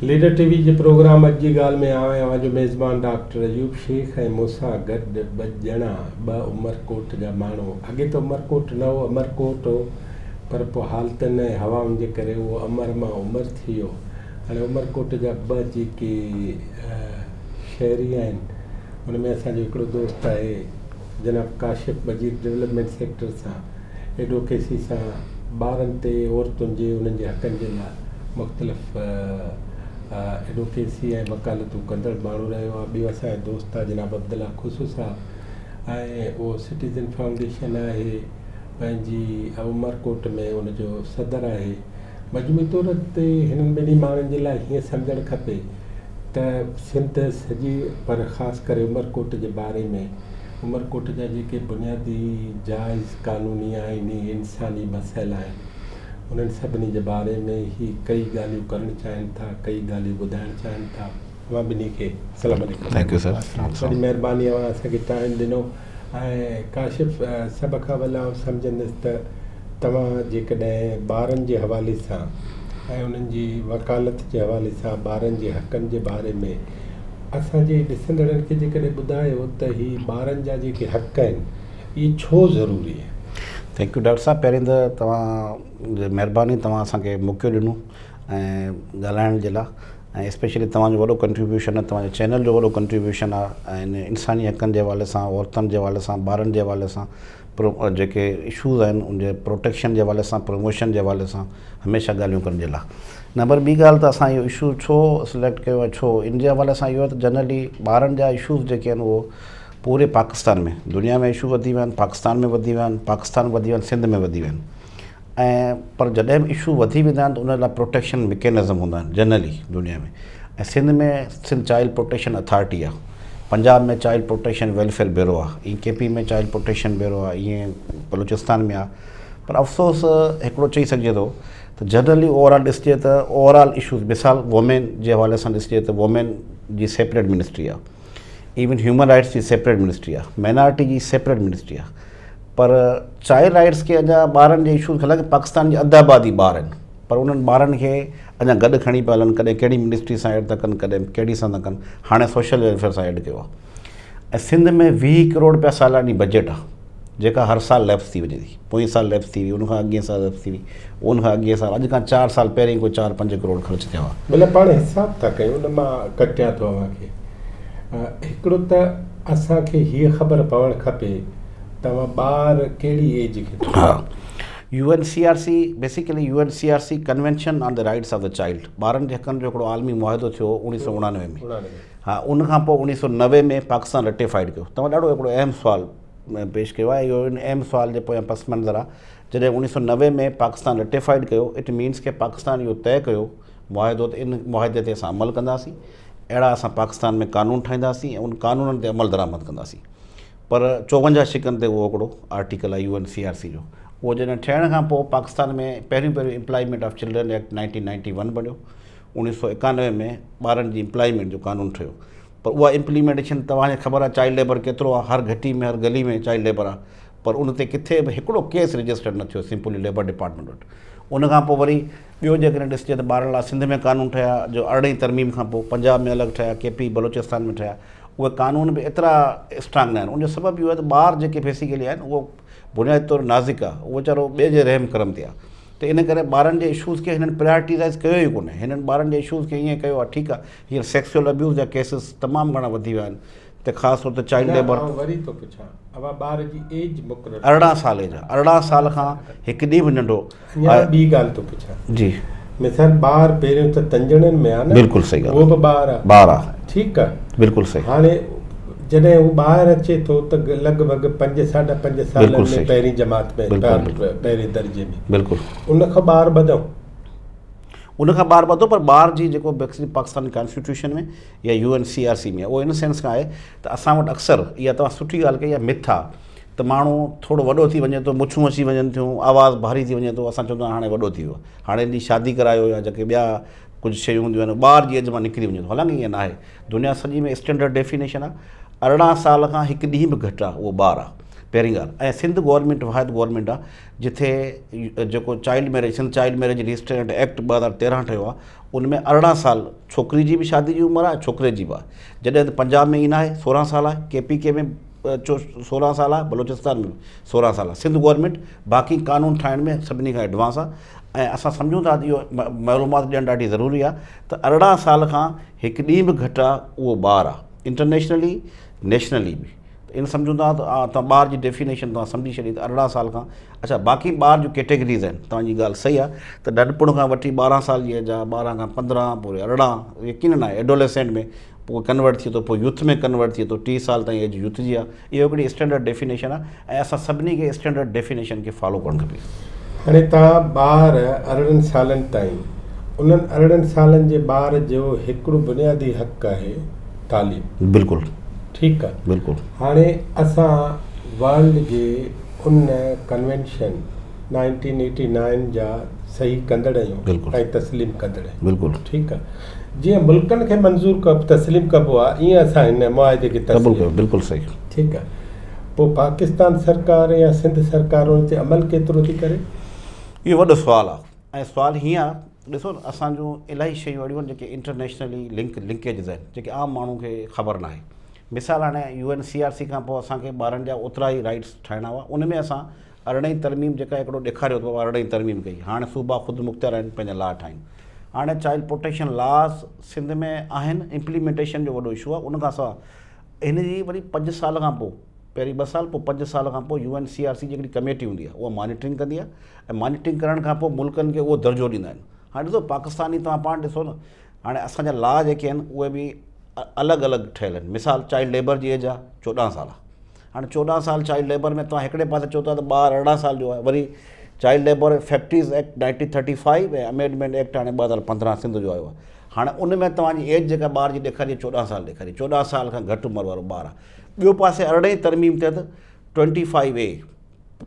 Leader TV जे programme अॼु जी ॻाल्हि में आहियां जो मेज़बान डॉक्टर अयूब शेख ऐं मूंसां गॾु ॿ ॼणा ॿ उमरकोट जा माण्हू। अॻे त उमरकोट न हो, अमरकोट हो, पर पोइ हालतुनि ऐं हवाउनि जे करे उहो अमर मां उमर थी वियो। हाणे उमरकोट जा ॿ जेके शहरी आहिनि उन में असांजो हिकिड़ो दोस्त आहे जनाब काशिफ बजीर डेवलपमेंट सेक्टर सां एडवोकेसी सां ॿारनि ते औरतुनि जे उन्हनि जे हक़नि जे लाइ मुख़्तलिफ़ एडवोकेसी ऐं वकालतूं कंदड़ माण्हू रहियो आहे। ॿियो असांजो दोस्त आहे जनाब अब्दुल्ला ख़ुशूस आहे ऐं उहो सिटीज़न फाउंडेशन आहे पंहिंजी उमरकोट में उनजो सदर आहे। मजमूई तौर ते हिननि ॿिन्ही माण्हुनि जे लाइ हीअं सम्झणु खपे त सिंध सॼी पर ख़ासि करे उमरकोट जे बारे में उमरकोट जा जेके बुनियादी जाइज़ क़ानूनी आइनी इंसानी मसइला आहिनि उन्हनि सभिनी जे बारे में ही कई ॻाल्हियूं करणु चाहिनि था, कई ॻाल्हियूं ॿुधाइणु चाहिनि था। मां ॿिन्ही खे सलाम अलैकुम। Thank U sir. वॾी महिरबानी आहे असांखे टाइम ॾिनो। ऐं काशिफ सभ खां वॾा सम्झंदुसि त तव्हां जेकॾहिं ॿारनि जे हवाले सां ऐं उन्हनि जी वकालत जे हवाले सां ॿारनि जे हक़नि जे बारे में असांजे ॾिसंदड़नि खे जेकॾहिं ॿुधायो त ही ॿारनि जा जेके हक़ आहिनि इहे छो ज़रूरी आहे। थैंक यू डॉक्टर साहब। पहिरीं त तव्हां महिरबानी तव्हां असांखे मौक़ो ॾिनो ऐं ॻाल्हाइण जे लाइ ऐं स्पेशली तव्हांजो वॾो कंट्रीब्यूशन आहे, तव्हांजे चैनल जो वॾो कंट्रीब्यूशन आहे ऐं इंसानी हक़नि जे हवाले सां, औरतुनि जे हवाले सां, ॿारनि जे हवाले सां जेके इशूज़ आहिनि उनजे प्रोटेक्शन जे हवाले सां, प्रमोशन जे हवाले सां हमेशह ॻाल्हियूं करण जे लाइ। नंबर ॿी ॻाल्हि त असां इहो इशू छो सिलेक्ट कयो आहे, छो इन जे हवाले सां इहो आहे त जनरली ॿारनि जा इशूज़ जेके आहिनि उहो पूरे पाकिस्तान में, दुनिया में इशू वधी विया आहिनि, पाकिस्तान में वधी विया आहिनि, पाकिस्तान वधी विया आहिनि, सिंध में वधी विया आहिनि। ऐं पर जॾहिं बि इशू वधी वेंदा आहिनि त उन लाइ प्रोटेक्शन मैकेनिज़म हूंदा आहिनि जनरली दुनिया में। ऐं सिंध में सिंध चाइल्ड प्रोटेक्शन अथॉरिटी आहे, पंजाब में चाइल्ड प्रोटेक्शन वेलफेयर ब्यूरो आहे, केपी में चाइल्ड प्रोटेक्शन ब्यूरो आहे, ईअं बलूचिस्तान में आहे। पर अफ़सोस हिकिड़ो चई सघिजे थो त जनरली ओवरऑल ॾिसिजे त ओवरऑल इशूज़ मिसाल वोमेन जे हवाले सां ॾिसिजे त वोमेन जी सेपरेट मिनिस्ट्री आहे, इवन ह्यूमन राइट्स जी सेपरेट मिनिस्ट्री आहे, माइनॉरिटी जी सेपरेट मिनिस्ट्री आहे। पर चाइल्ड राइट्स खे अञा ॿारनि जे इशूज़ हालांकि पाकिस्तान जी अधु आबादी ॿार आहिनि पर उन्हनि ॿारनि खे अञा गॾु खणी पिया हलनि, कॾहिं कहिड़ी मिनिस्ट्री सां एड था कनि, कॾहिं कहिड़ी सां था कनि, हाणे सोशल वेलफेयर सां एड कयो आहे। ऐं सिंध में 20 करोड़ रुपया सालानी बजट आहे जेका हर साल लैप्स थी वञे थी। पोइ साल लैप्स थी हुई, उनखां अॻिए साल लैप्स थी हुई, उनखां अॻिए साल, अॼु खां 4 साल पहिरीं कोई 4-5 करोड़ ख़र्च थियो आहे। मतिलबु पाण हिसाब था कयूं उन मां कटिया थो तव्हांखे। हिकिड़ो त असांखे हीअ ख़बर पवणु खपे तव्हां ॿार कहिड़ी एज खे। हा, UNCRC basically UNCRC convention on the rights of the child, ॿारनि जे हक़नि जो हिकिड़ो आलमी मुआहिदो थियो 1999 में। हा, उनखां पोइ 1990 में पाकिस्तान रेटिफाइड कयो। तव्हां ॾाढो हिकिड़ो अहम सुवालु पेश कयो आहे, इहो अहम सुवाल जे पोयां पस मंज़र आहे। जॾहिं 1990 में पाकिस्तान रेटिफाइड कयो, इट मीन्स के पाकिस्तान इहो तय कयो मुआहिदो त इन मुआहिदे ते असां अमल कंदासीं, अहिड़ा असां पाकिस्तान में क़ानून ठाहींदासीं ऐं उन क़ानूननि ते अमल दरामद कंदासीं। पर 54 शिकनि ते उहो हिकिड़ो आर्टिकल आहे UNCRC जो। उहो जॾहिं ठहिण खां पोइ पाकिस्तान में पहिरियों इम्प्लॉयमेंट ऑफ चिल्ड्रन एक्ट 1991 बणियो। 1991 में ॿारनि जी इम्प्लॉयमेंट जो कानून ठहियो। पर उहा इम्प्लीमेंटेशन तव्हांखे ख़बर आहे चाइल्ड लेबर केतिरो आहे, हर घटी में हर गली में चाइल्ड लेबर आहे, पर उन ते किथे बि हिकिड़ो केस रजिस्टर न थियो सिंपली लेबर डिपार्टमेंट वटि। उनखां पोइ वरी ॿियो जेकॾहिं ॾिसिजे त ॿारनि लाइ सिंध में कानून ठहिया जो 18वीं तरमीम खां पोइ, पंजाब में अलॻि ठहिया, केपी बलूचिस्तान में ठहिया। उहे कानून बि एतिरा स्ट्रांग न आहिनि। उनजो सबबु इहो आहे त ॿार जेके बेसिकली आहिनि उहो बुनियादी तौरु नाज़ुक आहे, उहो वीचारो ॿिए जे रहम करम ते आहे। त इन करे ॿारनि जे इशूज़ खे हिननि प्रायोरिटीज़ाइज़ कयो ई कोन्हे। हिननि ॿारनि जे इशूज़ खे ईअं कयो आहे ठीकु आहे, हींअर सेक्सुअल अब्यूज़ जा केसिस तमामु घणा वधी विया आहिनि, त ख़ासि तौर ते चाइल्ड लेबर। वरी थो पुछां, ॿार जी एज मुक़ररु 18 साल जा, 18 साल खां हिकु ॾींहुं बि नंढो। ॿी ॻाल्हि थो पुछां जी, मिसाल ॿार पहिरियों त तंजणनि में आहे न। बिल्कुलु सही ॻाल्हि, उहो बि ॿार आहे, ठीकु आहे, बिल्कुुलु सही। हाणे जॾहिं हू ॿाहिरि अचे थो त लॻभॻि 5-5.5 साल में पहिरीं जमात में, पहिरें दर्जे में, बिल्कुलु उनखां ॿार वधो, उनखां ॿार वधो। पर ॿार जी जेको पाकिस्तान कॉन्स्टिट्यूशन में या UNCRC में उहो इन सेंस खां आहे त असां वटि अक्सर इहा तव्हां सुठी ॻाल्हि कई आहे, मिथ आहे त माण्हू थोरो वॾो थी वञे थो, मुछूं अची वञनि थियूं, आवाज़ु भारी थी वञे थो, असां चवंदा हाणे वॾो थी वियो, हाणे हिन जी शादी करायो या जेके ॿिया कुझु शयूं हूंदियूं आहिनि ॿार जी एज मां निकिरी वञे थो। हालांकि ईअं न आहे, दुनिया सॼी में स्टैंडर्ड डेफिनेशन आहे 18 साल खां हिकु ॾींहुं बि घटि आहे उहो ॿार आहे। पहिरीं ॻाल्हि। ऐं सिंध गवर्नमेंट वाहिद गवर्नमेंट आहे जिथे जेको child marriage Sindh child marriage registration act 2013 ठहियो आहे, उन में 18 साल छोकिरी जी बि शादी जी उमिरि आहे, छोकिरे जी बि आहे। जॾहिं त पंजाब में ईअं आहे 16 साल आहे, KPK में 16 साल आहे, बलोचिस्तान में 16 साल आहे। सिंध गवर्नमेंट बाक़ी कानून ठाहिण में सभिनी खां एडवांस आहे। ऐं असां सम्झूं था इहो मालूमात ॾियणु ॾाढी ज़रूरी आहे त 18 साल खां हिकु ॾींहुं बि घटि आहे उहो ॿारु आहे, इंटरनेशनली नेशनली बि। इन सम्झूं था त तव्हां ॿार जी डेफिनेशन तव्हां सम्झी छॾी त 18 साल खां। अच्छा, बाक़ी ॿार जूं कैटेगरीज़ आहिनि, तव्हांजी ॻाल्हि सही आहे त नंढपण खां वठी 12 साल जी एज आहे, 12 खां 15, पोइ 18, यकीन आहे एडोलेसेंट में पोइ कन्वर्ट थिए थो, पोइ यूथ में कन्वर्ट थिए थो, 30 साल ताईं एज यूथ जी आहे। इहो हिकिड़ी स्टैंडर्ड डेफिनेशन आहे ऐं असां सभिनी खे स्टैंडर्ड डेफिनेशन खे फॉलो करणु खपे। हाणे तव्हां ॿार 18 सालनि ताईं, उन्हनि 18 सालनि जे ॿार जो हिकिड़ो बुनियादी हक़ आहे तालीम। बिल्कुलु ठीकु आहे, बिल्कुलु। हाणे असां वर्ल्ड जे उन कन्वेंशन 1989 जा सही कंदड़ आहियूं ऐं तस्लीम कंदड़ आहियूं। बिल्कुलु ठीकु आहे, जीअं मुल्कनि खे मंज़ूरु तस्लीम कबो आहे, ईअं असां हिन मुआहिदे खे तस्लीम कयो। बिल्कुलु सही। ठीकु आहे, पोइ पाकिस्तान सरकार या सिंध सरकार उन ते अमल केतिरो थी करे, इहो वॾो सुवालु आहे। ऐं सुवालु हीअं आहे, ॾिसो न असांजूं इलाही शयूं अहिड़ियूं आहिनि जेके इंटरनेशनली लिंकेजिस आहिनि, जेके आम माण्हू खे ख़बर न आहे। मिसाल हाणे UNCRC खां पोइ असांखे ॿारनि जा ओतिरा ई राइट्स ठाहिणा हुआ, उन में असां 18वीं तरमीम जेका हिकिड़ो ॾेखारियो अथव 18वीं तरमीम कई। हाणे सूबा ख़ुदि मुख़्तियार आहिनि पंहिंजा लॉ ठाहिनि। हाणे चाइल्ड प्रोटेक्शन लॉस सिंध में आहिनि, इम्प्लीमेंटेशन जो वॾो इशू आहे। उनखां सवाइ हिन जी वरी 5 साल खां पोइ, पहिरीं 2 साल पोइ 5 साल खां पोइ UNCRC जी हिकिड़ी कमेटी हूंदी आहे, उहा मॉनिटरिंग कंदी आहे ऐं मॉनिटरिंग करण खां पोइ मुल्कनि खे उहो दर्जो ॾींदा आहिनि। हाणे ॾिसो पाकिस्तानी तव्हां पाण ॾिसो न, हाणे असांजा लॉ जेके आहिनि उहे बि अलॻि अलॻि ठहियल आहिनि। मिसाल चाइल्ड लेबर जी एज आहे 14 साल आहे। हाणे 14 साल चाइल्ड लेबर में तव्हां हिकिड़े पासे चओ था त ॿार 18 साल जो आहे। वरी चाइल्ड लेबर फैक्ट्रीज़ एक्ट 1935 ऐं अमेंडमेंट एक्ट हाणे 2015 सिंध जो आयो आहे। हाणे उन में तव्हांजी एज जेका ॿार जी ॾेखारी 14 साल ॾेखारी, 14 साल खां घटि उमिरि वारो ॿारु आहे। ॿियो पासे 18वीं तरमीम तहत 25A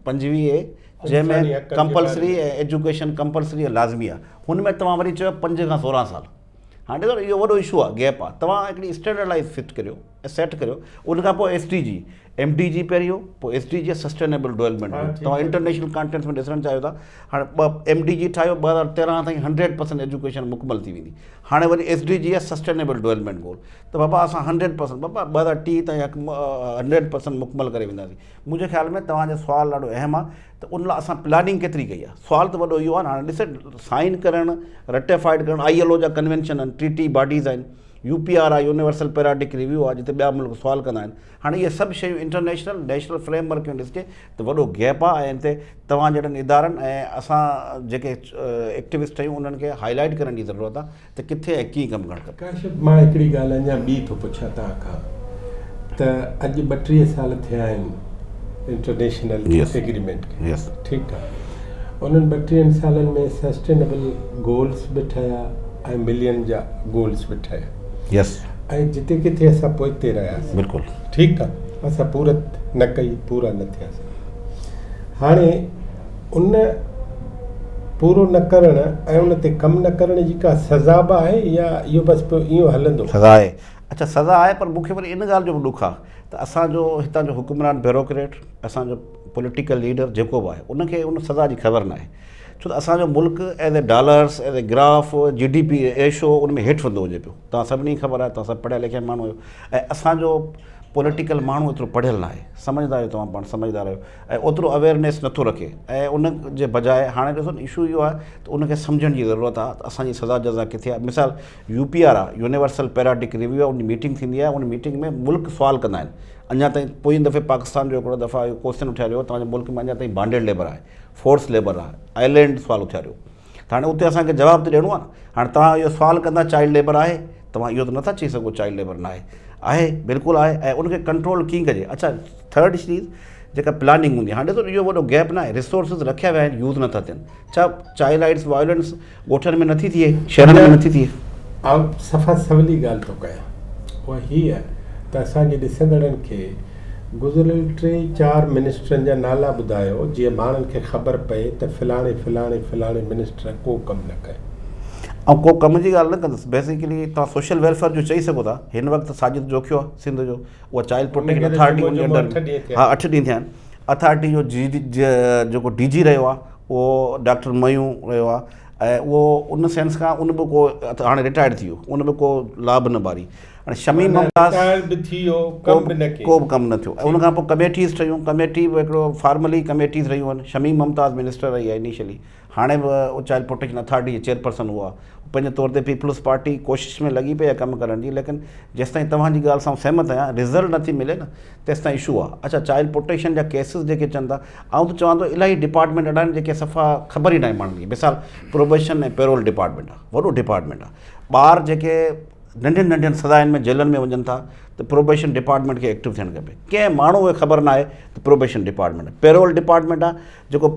25A जंहिंमें कंपलसरी ऐं एजुकेशन कंपलसरी लाज़मी आहे, हुन में तव्हां वरी चयो 5 खां 16 साल। हाणे ॾिसो इहो वॾो इशू आहे, गैप आहे। तव्हां हिकिड़ी स्टैंडर्डाइज़ फिट करियो ऐं सेट करियो। उनखां पोइ SDG MDG पहिरीं हो, पोइ SDG सस्टेनेबल डेवलपमेंट। तव्हां इंटरनेशनल कॉन्टेंट्स में ॾिसणु चाहियो था, हाणे MDG ठाहियो 2013 ताईं 100% एजुकेशन मुकमल थी वेंदी। हाणे वरी SDG आहे सस्टेनेबल डेवलपमेंट गोल, त बाबा असां 100% बाबा 2030 ताईं 100% मुकमल करे वेंदासीं। मुंहिंजे ख़्याल में तव्हांजो सुवालु ॾाढो अहम आहे त उन लाइ असां प्लानिंग केतिरी कई आहे। सुवालु त वॾो इहो आहे न, हाणे ॾिसे साइन करणु, रेटिफाइड करणु, ILO जा कन्वेंशन आहिनि, ट्रीटी बॉडीज़ आहिनि, UPR आहे यूनिवर्सल पैराडिक रिव्यू आहे जिते ॿिया मुल्क सुवाल कंदा आहिनि। हाणे इहे सभु शयूं इंटरनेशनल नेशनल फ्रेमवर्क में ॾिसिजे त वॾो गैप आहे ऐं हिते तव्हां जहिड़नि इदारनि ऐं असां जेके एक्टिविस्ट आहियूं उन्हनि खे हाईलाइट करण जी ज़रूरत आहे त किथे ऐं कीअं कमु करणु खपे। काशिफ, मां हिकिड़ी ॻाल्हि अञा ॿी थो पुछां तव्हां खां त अॼु 32 साल थिया आहिनि इंटरनेशनल एग्रीमेंट खे। ठीकु आहे, उन्हनि 32 सालनि में सस्टेनेबल गोल्स बि ठहिया ऐं मिलियन जा गोल्स बि ठहिया। ऐं जिते किथे असां पोइते रहियासीं। बिल्कुलु ठीकु आहे, असां पूरत न कई, पूरा न थियासीं। हाणे उन पूरो न करणु ऐं उन ते कमु न करण जी का सज़ा बि आहे या इहो बसि पियो ईअं हलंदो? सज़ा आहे। अच्छा, सज़ा आहे, पर मूंखे वरी इन ॻाल्हि जो बि ॾुख आहे त असांजो हितां जो हुकुमरान ब्यूरोक्रेट, असांजो पॉलिटिकल लीडर जेको बि आहे उनखे उन सज़ा जी ख़बर न आहे। छो त असांजो मुल्क as a dollars, as a graph, GDP ratio उन में हेठि वधंदो वञे पियो। तव्हां सभिनी ख़बर आहे, तव्हां सभु पढ़िया लिखिया माण्हू आहियो ऐं असांजो पॉलिटिकल माण्हू एतिरो पढ़ियल न आहे, सम्झंदा आहियो तव्हां पाण सम्झदार आहियो, ऐं ओतिरो अवेयरनेस नथो रखे। ऐं उन जे बजाए हाणे ॾिसो न इशू इहो आहे त उनखे सम्झण जी ज़रूरत आहे त असांजी सज़ा जज़ा किथे आहे। मिसाल UPR आहे, यूनिवर्सल पैराडिक रिव्यू आहे, उन मीटिंग थींदी आहे, उन मीटिंग में मुल्क सुवाल कंदा आहिनि। अञा ताईं पोइ दफ़े पाकिस्तान जो हिकिड़ो दफ़ा इहो क्वेश्चन उथियारियो, तव्हांजे मुल्क में अञा ताईं बॉन्डेड लेबर आहे, फोर्स लेबर आहे, आइलैंड सुवाल उथियारियो। त हाणे उते असांखे जवाबु त ॾियणो आहे न। हाणे तव्हां इहो सुवाल कंदा चाइल्ड लेबर आहे, तव्हां इहो त नथा चई सघो चाइल्ड लेबर न आहे। आहे, बिल्कुलु आहे, ऐं उनखे कंट्रोल कीअं कजे। अच्छा, थर्ड चीज़ जेका प्लानिंग हूंदी आहे। हाणे ॾिसो इहो वॾो गैप न आहे, रिसोर्सिस रखिया विया आहिनि, यूज़ नथा थियनि। छा चाइल्ड राइट्स वायलेंस ॻोठनि में नथी थिए, शहरनि में नथी थिए? सफ़ा सवली ॻाल्हि थो कयां, उहा हीअ आहे त असांजे ॾिसंदड़नि खे गुज़िरियल 3-4 मिनिस्टरनि जा नाला ॿुधायो जीअं माण्हुनि खे ख़बर पए त फलाणे मिनिस्टर को कमु न कयो। ऐं को कम जी ॻाल्हि न कंदुसि। बेसिकली तव्हां सोशल वेलफेयर जो चई सघो था। हिन वक़्तु साजिद जोखियो आहे सिंध जो, उहा चाइल्ड प्रोटेक्शन अथॉरिटी उनजे अंडर, हा 8 ॾींहं थिया आहिनि। अथॉरिटी जो जेको DG रहियो आहे उहो डॉक्टर मयूं रहियो आहे ऐं उहो उन सेंस खां उन बि को हाणे रिटायर्ड थी वियो, उन बि को लाभ न बारी। हाणे शमीम मुमताज़ को बि कमु न थियो ऐं उन खां पोइ कमेटीज़ ठहियूं, कमेटी बि हिकिड़ो फॉर्मली कमेटीज़ रहियूं आहिनि। शमीम मुमताज़ मिनिस्टर रही आहे इनिशियली, हाणे बि चाइल्ड प्रोटेक्शन अथॉरिटी जी चेयरपर्सन हुआ। पंहिंजे तौर ते पीपल्स पार्टी कोशिश में लॻी पई आहे कमु करण जी, लेकिन जेसिताईं तव्हांजी ॻाल्हि सां सहमत आहियां, रिज़ल्ट नथी मिले न तेसिताईं इशू आहे। अच्छा, चाइल्ड प्रोटेक्शन जा केसिस जेके अचनि था, आउं त चवां थो इलाही डिपार्टमेंट अहिड़ा आहिनि जेके सफ़ा ख़बर ई न आहे माण्हुनि खे। मिसाल प्रोबेशन ऐं पेरोल डिपार्टमेंट आहे, वॾो डिपार्टमेंट आहे। ॿार जेके नंढियुनि नंढियुनि सज़ायुनि में जेलनि में वञनि था त प्रोबेशन डिपार्टमेंट खे एक्टिव थियणु खपे। कंहिं माण्हू खे ख़बर न आहे त प्रोबेशन डिपार्टमेंट आहे। पेरोल डिपार्टमेंट आहे जेको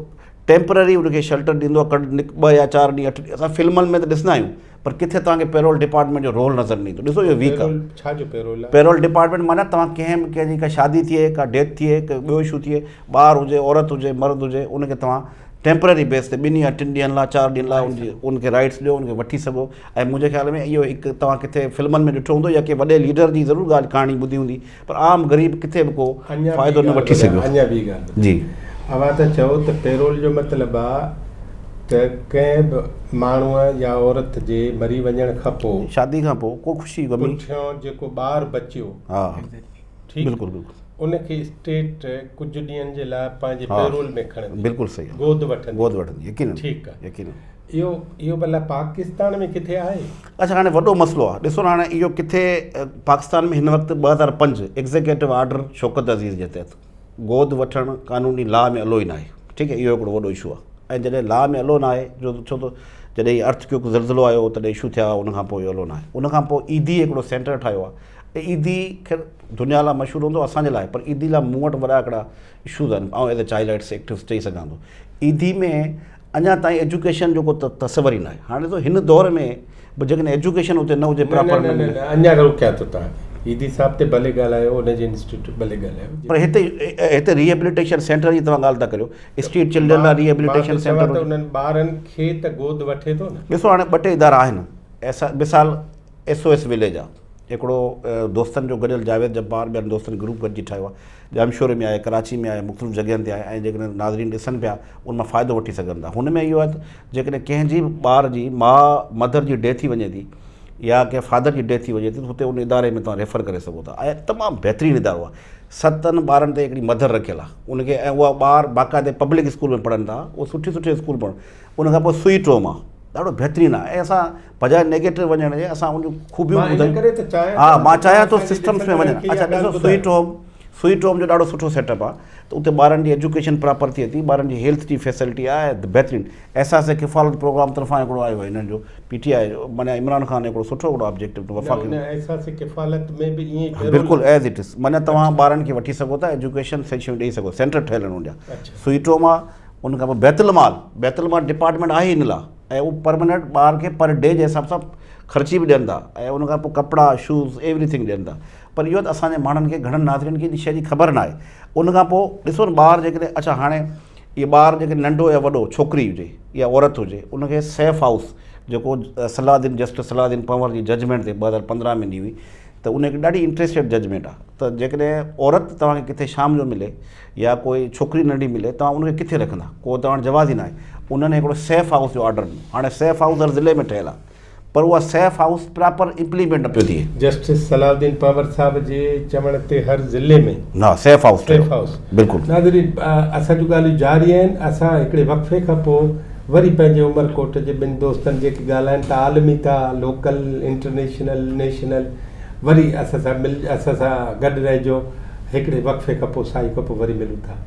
टेम्पररी उनखे शेल्टर ॾींदो आहे, 2 या 4 ॾींहं 8 ॾींहं। असां फिल्मनि में त ॾिसंदा आहियूं, पर किथे तव्हांखे पेरोल डिपार्टमेंट जो रोल नज़र न ईंदो। ॾिसो इहो वीक आहे। छा जो पेरोल आहे? पेरोल डिपार्टमेंट माना तव्हां कंहिंजी का शादी थिए, का डेथ थिए, का ॿियो इशू थिए, ॿार हुजे, औरत हुजे, मर्द हुजे, उनखे तव्हां टेम्पररी बेस ते 2 या 3 ॾींहंनि लाइ 4 ॾींहंनि लाइ उनखे राइट्स ॾियो, उनखे वठी सघो। ऐं मुंहिंजे ख़्याल में इहो हिकु तव्हां किथे फिल्मनि में ॾिठो हूंदो या कंहिं वॾे लीडर जी ज़रूरु ॻाल्हि कहाणी ॿुधी हूंदी, पर आम ग़रीब किथे बि को फ़ाइदो न वठी सघियो। अञा ॿी ॻाल्हि जी, अवां त चओ त पेरोल जो मतिलबु आहे त कंहिं बि माण्हूअ या औरत जे मरी वञण खां पोइ, शादी खां पोइ को ख़ुशी गमी जेको ॿारु बचियो, हा ठीकु, बिल्कुलु बिल्कुलु, उनखे स्टेट कुझु ॾींहंनि जे लाइ पंहिंजे पेरोल में खणंदी, बिल्कुलु सही, गोद वठंदी, यकीन, ठीकु आहे, यकीन। इहो भला पाकिस्तान में किथे आहे? अच्छा, हाणे वॾो मसइलो आहे। ॾिसो न, हाणे इहो किथे पाकिस्तान में हिन वक़्तु 2005 एग्ज़ीक्यूटिव ऑर्डर शौकत अज़ीज़ जे तहत गोद वठणु कानूनी लॉ में अलो ई न आहे। ठीकु आहे, इहो हिकिड़ो वॾो इशू आहे। ऐं जॾहिं लॉ में अलो न आहे, छो त जॾहिं अर्थक्वेक ज़लज़लो आयो तॾहिं इशू थिया, उनखां पोइ इहो अलो न आहे। उनखां पोइ ईदी हिकिड़ो सेंटर ठाहियो आहे। ऐं ईदी ख़ैर दुनिया लाइ मशहूरु हूंदो असांजे लाइ, पर ईदी लाइ मूं वटि वॾा हिकिड़ा इशूज़ आहिनि। ऐं as a child rights activist चई सघां थो, ईदी में अञा ताईं एजुकेशन जो को तस्वर ई न आहे। हाणे त हिन दौर में बि जेकॾहिं एजुकेशन उते न हुजे प्रॉपर, अञा रोकिया थो तव्हां ईदी साहिब ते भले ॻाल्हायो, हुनजे इंस्टीट्यूट भले ॻाल्हायो, पर हिते रिहेबिलिटेशन सेंटर जी तव्हां ॻाल्हि था करियो, स्ट्रीट चिल्ड्रन लाइ रिहेबिलिटेशन सेंटर, उन्हनि ॿारनि खे त गोद वठे थो न। ॾिसो हाणे 2 टे इदारा आहिनि ऐसा, मिसाल SOS विलेज आहे, हिकिड़ो दोस्तनि जो गॾियल जावेद जब्बार ॿियनि दोस्तनि ग्रुप गॾिजी ठाहियो आहे, जामशोरे में आहे, कराची में आहे, मुख़्तलिफ़ जॻहियुनि ते आहे। ऐं जेकॾहिं नाज़रीन ॾिसनि पिया उन मां फ़ाइदो वठी सघनि था। हुन में इहो आहे त जेकॾहिं कंहिंजी ॿार जी मदर जी डेथ थी वञे थी या कंहिं फादर जी डेथ थी वञे थी, त हुते उन इदारे में तव्हां रेफर करे सघो था। ऐं तमामु बहितरीनु इदारो आहे। 7 ॿारनि ते हिकिड़ी मदर रखियल आहे उनखे, ऐं उहा ॿार बाक़ाइदे पब्लिक स्कूल में पढ़नि था, उहे सुठे स्कूल पढ़नि। उनखां पोइ सुई ट्रोमा ॾाढो बहितरीनु आहे। ऐं असां बजाए नेगेटिव वञण जे असां उन खूबियूं ॿुधायूं। हा, मां चाहियां थो सिस्टम्स में वञणु। अच्छा, ॾिसो सुई ट्रोम जो ॾाढो सुठो सेटअप आहे, त उते ॿारनि जी एजुकेशन प्रॉपर थिए थी, ॿारनि जी हेल्थ जी फैसिलिटी आहे बहितरीनु। एहसास किफ़ालत प्रोग्राम तरफ़ां हिकिड़ो आयो आहे हिननि जो, PTI जो, माना इमरान ख़ान हिकिड़ो सुठो हिकिड़ो ऑब्जेक्टिव वफ़ाक़ी किफ़ालत में बि ईअं बिल्कुलु एज़ इट इज़, माना तव्हां ॿारनि खे वठी सघो था, एजुकेशन सही शयूं ॾेई सघो, सेंटर ठहियल आहिनि उनजा। सुई ट्रोम आहे, उनखां पोइ बैतुल माल डिपार्टमेंट आहे ई इन लाइ, ऐं उहो परमानेंट ॿार खे पर डे जे हिसाब सां ख़र्ची बि ॾियनि था, ऐं उनखां पोइ कपिड़ा शूज़ एवरीथिंग ॾियनि था। पर इहो त असांजे माण्हुनि खे घणनि नाज़रीन खे इन शइ जी ख़बर न आहे। उनखां पोइ ॾिसो न, ॿार जेकॾहिं, अच्छा हाणे इहो ॿार जेकॾहिं नंढो या वॾो, छोकिरी हुजे या औरत हुजे, उनखे सेफ हाउस जेको जस्टिस सलाहुद्दीन पंवर जी जजमेंट ते 2015 में ॾी हुई, त उनखे ॾाढी इंट्रस्टेड जजमेंट आहे। त जेकॾहिं औरत तव्हांखे किथे शाम जो मिले या कोई छोकिरी नंढी मिले, तव्हां उनखे किथे रखंदा, को तव्हां जवाज़ ई न आहे। उन्हनि हिकिड़ो सेफ हाउस जो ऑर्डर ॾिनो। हाणे सेफ हाउस हर ज़िले में ठहियल आहे, पर उहा सेफ हाउस प्रॉपर इम्प्लीमेंट न पियो थिए। जस्टिस सलाहुद्दीन पंवर साहब जे चवण ते हर ज़िले में हा सेफ हाउस बिल्कुलु। नाज़रीन, असां जूं ॻाल्हियूं जारी आहिनि। असां हिकिड़े वक़फ़े खां पोइ वरी पंहिंजे उमरकोट जे 2 दोस्तनि जेके ॻाल्हाइनि था, आलमी था, लोकल, इंटरनेशनल, नेशनल, वरी असां सां गॾु रहिजो। हिकिड़े वक़फ़े खां पोइ साई खां पोइ वरी मिलूं था।